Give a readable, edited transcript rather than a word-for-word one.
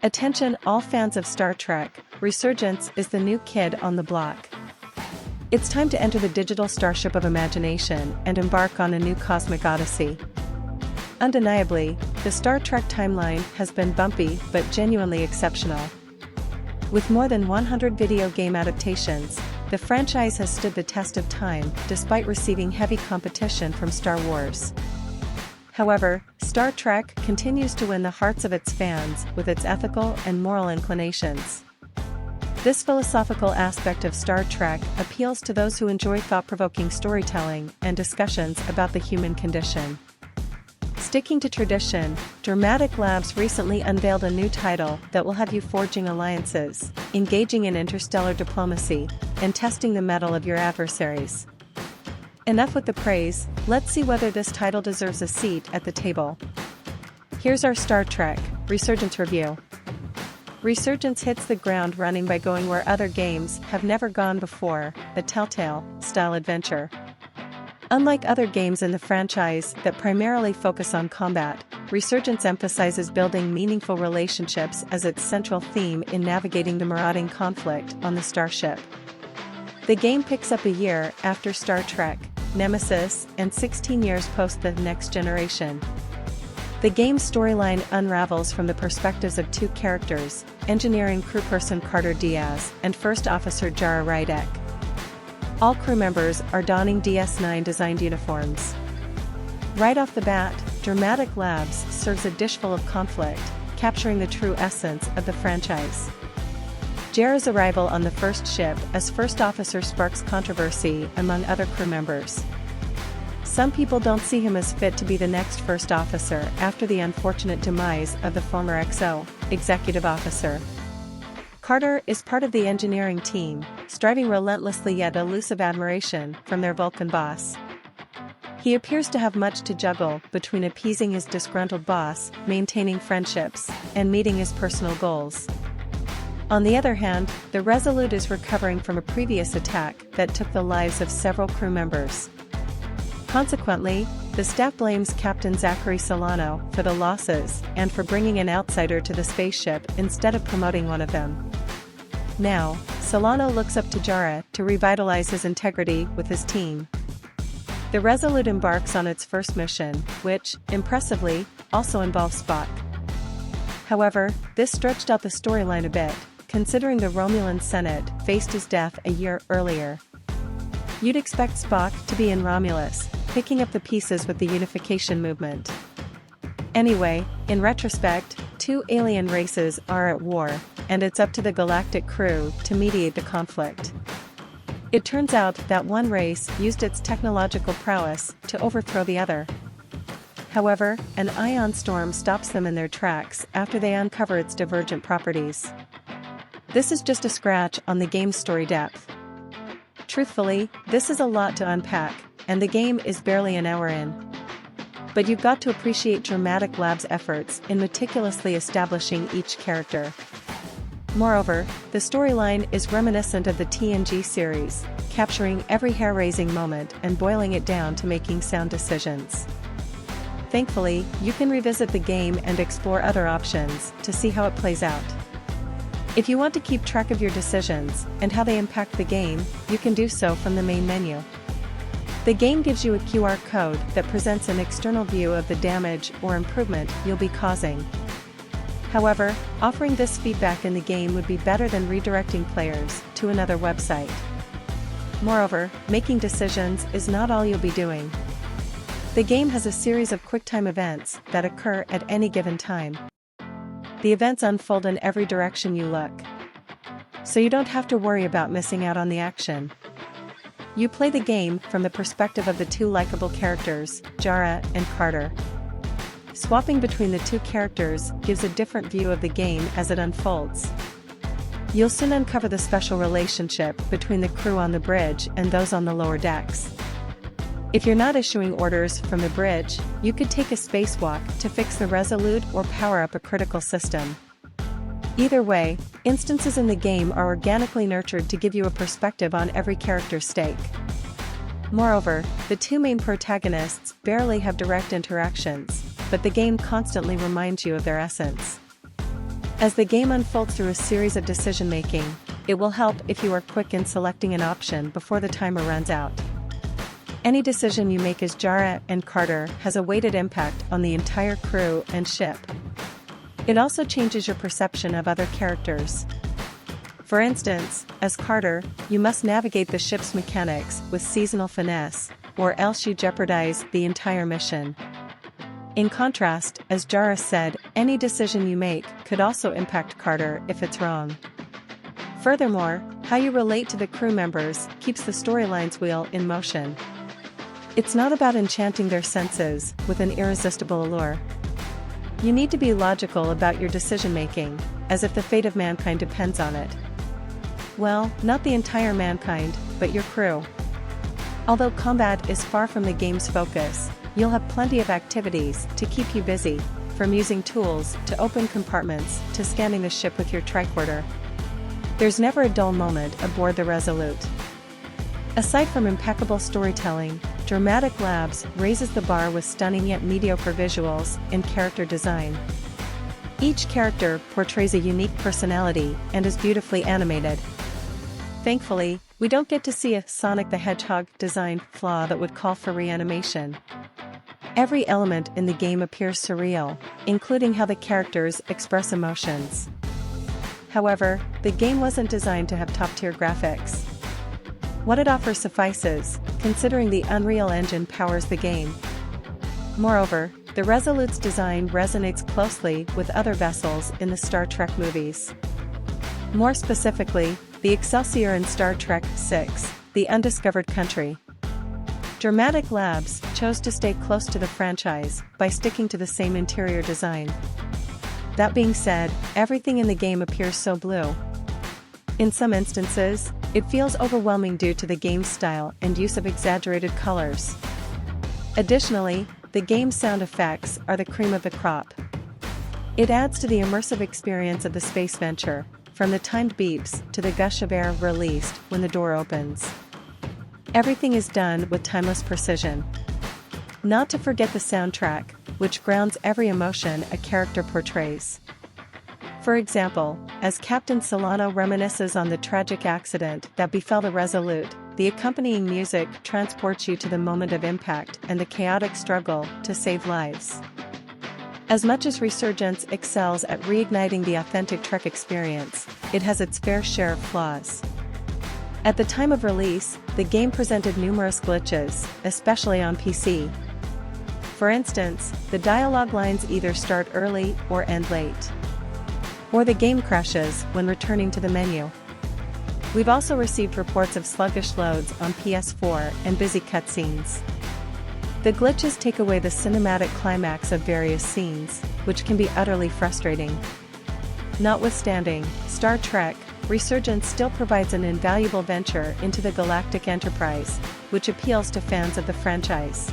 Attention all fans of Star Trek, Resurgence is the new kid on the block. It's time to enter the digital starship of imagination and embark on a new cosmic odyssey. Undeniably, the Star Trek timeline has been bumpy but genuinely exceptional. With more than 100 video game adaptations, the franchise has stood the test of time despite receiving heavy competition from Star Wars. However, Star Trek continues to win the hearts of its fans with its ethical and moral inclinations. This philosophical aspect of Star Trek appeals to those who enjoy thought-provoking storytelling and discussions about the human condition. Sticking to tradition, Dramatic Labs recently unveiled a new title that will have you forging alliances, engaging in interstellar diplomacy, and testing the mettle of your adversaries. Enough with the praise, let's see whether this title deserves a seat at the table. Here's our Star Trek Resurgence review. Resurgence hits the ground running by going where other games have never gone before, the Telltale-style adventure. Unlike other games in the franchise that primarily focus on combat, Resurgence emphasizes building meaningful relationships as its central theme in navigating the marauding conflict on the starship. The game picks up a year after Star Trek, Nemesis, and 16 years post the Next Generation. The game's storyline unravels from the perspectives of two characters, engineering crewperson Carter Diaz and First Officer Jara Rydek. All crew members are donning DS9 designed uniforms. Right off the bat, Dramatic Labs serves a dish full of conflict, capturing the true essence of the franchise. Jara's arrival on the first ship as First Officer sparks controversy among other crew members. Some people don't see him as fit to be the next First Officer after the unfortunate demise of the former XO, Executive Officer. Carter is part of the engineering team, striving relentlessly yet elusive admiration from their Vulcan boss. He appears to have much to juggle between appeasing his disgruntled boss, maintaining friendships, and meeting his personal goals. On the other hand, the Resolute is recovering from a previous attack that took the lives of several crew members. Consequently, the staff blames Captain Zachary Solano for the losses and for bringing an outsider to the spaceship instead of promoting one of them. Now, Solano looks up to Jara to revitalize his integrity with his team. The Resolute embarks on its first mission, which, impressively, also involves Spock. However, this stretched out the storyline a bit, considering the Romulan Senate faced his death a year earlier. You'd expect Spock to be in Romulus, picking up the pieces with the unification movement. Anyway, in retrospect, two alien races are at war, and it's up to the galactic crew to mediate the conflict. It turns out that one race used its technological prowess to overthrow the other. However, an ion storm stops them in their tracks after they uncover its divergent properties. This is just a scratch on the game's story depth. Truthfully, this is a lot to unpack, and the game is barely an hour in. But you've got to appreciate Dramatic Labs' efforts in meticulously establishing each character. Moreover, the storyline is reminiscent of the TNG series, capturing every hair-raising moment and boiling it down to making sound decisions. Thankfully, you can revisit the game and explore other options to see how it plays out. If you want to keep track of your decisions and how they impact the game, you can do so from the main menu. The game gives you a QR code that presents an external view of the damage or improvement you'll be causing. However, offering this feedback in the game would be better than redirecting players to another website. Moreover, making decisions is not all you'll be doing. The game has a series of QuickTime events that occur at any given time. The events unfold in every direction you look, so you don't have to worry about missing out on the action. You play the game from the perspective of the two likable characters, Jara and Carter. Swapping between the two characters gives a different view of the game as it unfolds. You'll soon uncover the special relationship between the crew on the bridge and those on the lower decks. If you're not issuing orders from the bridge, you could take a spacewalk to fix the Resolute or power up a critical system. Either way, instances in the game are organically nurtured to give you a perspective on every character's stake. Moreover, the two main protagonists barely have direct interactions, but the game constantly reminds you of their essence. As the game unfolds through a series of decision-making, it will help if you are quick in selecting an option before the timer runs out. Any decision you make as Jara and Carter has a weighted impact on the entire crew and ship. It also changes your perception of other characters. For instance, as Carter, you must navigate the ship's mechanics with seasonal finesse, or else you jeopardize the entire mission. In contrast, as Jara said, any decision you make could also impact Carter if it's wrong. Furthermore, how you relate to the crew members keeps the storyline's wheel in motion. It's not about enchanting their senses with an irresistible allure. You need to be logical about your decision-making, as if the fate of mankind depends on it. Well, not the entire mankind, but your crew. Although combat is far from the game's focus, you'll have plenty of activities to keep you busy, from using tools to open compartments to scanning the ship with your tricorder. There's never a dull moment aboard the Resolute. Aside from impeccable storytelling, Dramatic Labs raises the bar with stunning yet mediocre visuals and character design. Each character portrays a unique personality and is beautifully animated. Thankfully, we don't get to see a Sonic the Hedgehog design flaw that would call for reanimation. Every element in the game appears surreal, including how the characters express emotions. However, the game wasn't designed to have top-tier graphics. What it offers suffices, considering the Unreal Engine powers the game. Moreover, the Resolute's design resonates closely with other vessels in the Star Trek movies. More specifically, the Excelsior in Star Trek VI, The Undiscovered Country. Dramatic Labs chose to stay close to the franchise by sticking to the same interior design. That being said, everything in the game appears so blue. In some instances, it feels overwhelming due to the game's style and use of exaggerated colors. Additionally, the game's sound effects are the cream of the crop. It adds to the immersive experience of the space venture, from the timed beeps to the gush of air released when the door opens. Everything is done with timeless precision. Not to forget the soundtrack, which grounds every emotion a character portrays. For example, as Captain Solano reminisces on the tragic accident that befell the Resolute, the accompanying music transports you to the moment of impact and the chaotic struggle to save lives. As much as Resurgence excels at reigniting the authentic Trek experience, it has its fair share of flaws. At the time of release, the game presented numerous glitches, especially on PC. For instance, the dialogue lines either start early or end late. Or the game crashes when returning to the menu. We've also received reports of sluggish loads on PS4 and busy cutscenes. The glitches take away the cinematic climax of various scenes, which can be utterly frustrating. Notwithstanding, Star Trek: Resurgence still provides an invaluable venture into the galactic enterprise, which appeals to fans of the franchise.